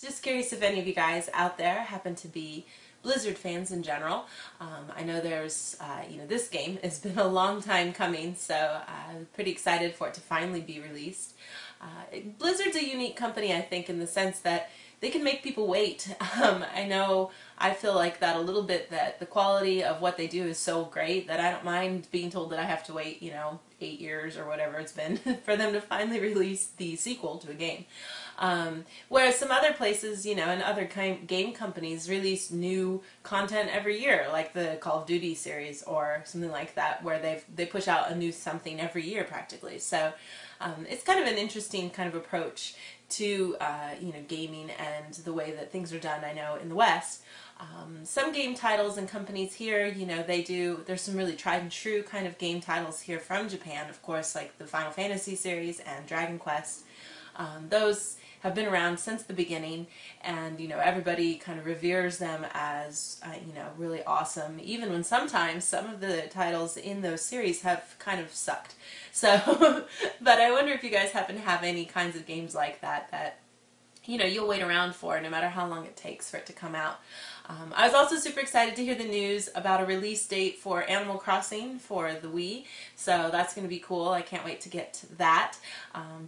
Just curious if any of you guys out there happen to be Blizzard fans in general. I know there's, this game has been a long time coming, so I'm pretty excited for it to finally be released. Blizzard's a unique company, I think, in the sense that they can make people wait. I know I feel like that a little bit, that the quality of what they do is so great that I don't mind being told that I have to wait, 8 years or whatever it's been for them to finally release the sequel to a game. Whereas some other places, and other game companies release new content every year, like the Call of Duty series or something like that, where they push out a new something every year practically. So it's kind of an interesting kind of approach to gaming and the way that things are done. I know in the West, some game titles and companies here, there's some really tried and true kind of game titles here from Japan, of course, like the Final Fantasy series and Dragon Quest. Those have been around since the beginning, and everybody kind of reveres them as really awesome, even when sometimes some of the titles in those series have kind of sucked. So, but I wonder if you guys happen to have any kinds of games like that you'll wait around for, no matter how long it takes for it to come out. I was also super excited to hear the news about a release date for Animal Crossing for the Wii, so that's going to be cool. I can't wait to get to that,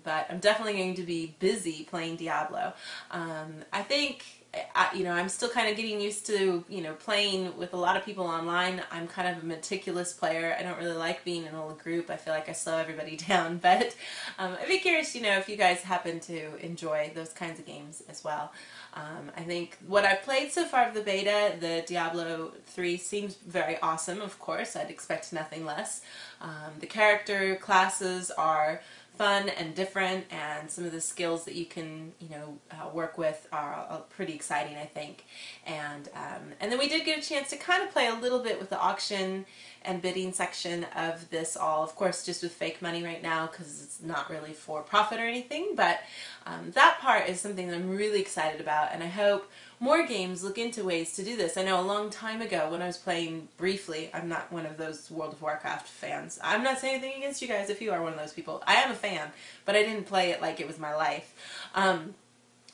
but I'm definitely going to be busy playing Diablo. I think I'm still kind of getting used to, playing with a lot of people online. I'm kind of a meticulous player. I don't really like being in a little group. I feel like I slow everybody down, but I'd be curious, if you guys happen to enjoy those kinds of games as well. I think what I've played so far of the beta, the Diablo 3, seems very awesome, of course. I'd expect nothing less. The character classes are fun and different, and some of the skills that you can work with are pretty exciting, I think. And then we did get a chance to kind of play a little bit with the auction and bidding section of this all, of course just with fake money right now because it's not really for profit or anything, but that part is something that I'm really excited about, and I hope more games look into ways to do this. I know a long time ago when I was playing briefly, I'm not one of those World of Warcraft fans. I'm not saying anything against you guys if you are one of those people. I am a fan, but I didn't play it like it was my life.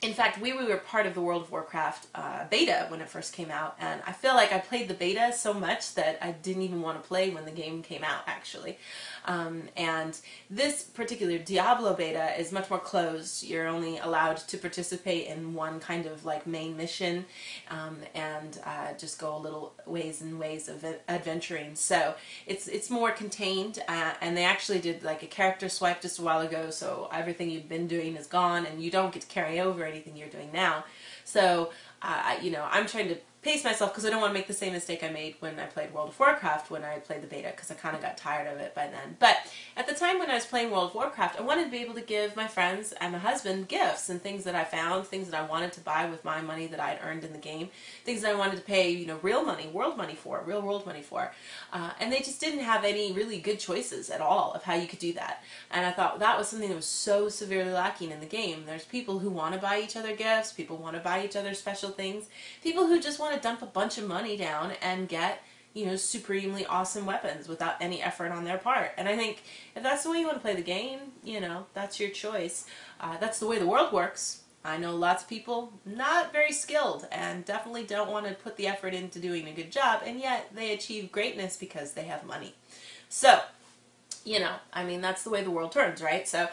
In fact, we were part of the World of Warcraft beta when it first came out, and I feel like I played the beta so much that I didn't even want to play when the game came out, actually. And this particular Diablo beta is much more closed. You're only allowed to participate in one kind of like main mission, and just go a little ways and ways of adventuring. So it's more contained, and they actually did like a character swipe just a while ago, so everything you've been doing is gone, and you don't get to carry over anything you're doing now. So, I'm trying to pace myself because I don't want to make the same mistake I made when I played World of Warcraft when I played the beta, because I kind of got tired of it by then. But at the time when I was playing World of Warcraft, I wanted to be able to give my friends and my husband gifts and things that I found, things that I wanted to buy with my money that I'd earned in the game, things that I wanted to pay, real money, world money for, real world money for. And they just didn't have any really good choices at all of how you could do that. And I thought that was something that was so severely lacking in the game. There's people who want to buy each other gifts, people want to buy each other special things, people who just want to dump a bunch of money down and get, supremely awesome weapons without any effort on their part. And I think if that's the way you want to play the game, that's your choice. That's the way the world works. I know lots of people not very skilled and definitely don't want to put the effort into doing a good job, and yet they achieve greatness because they have money. So, that's the way the world turns, right? So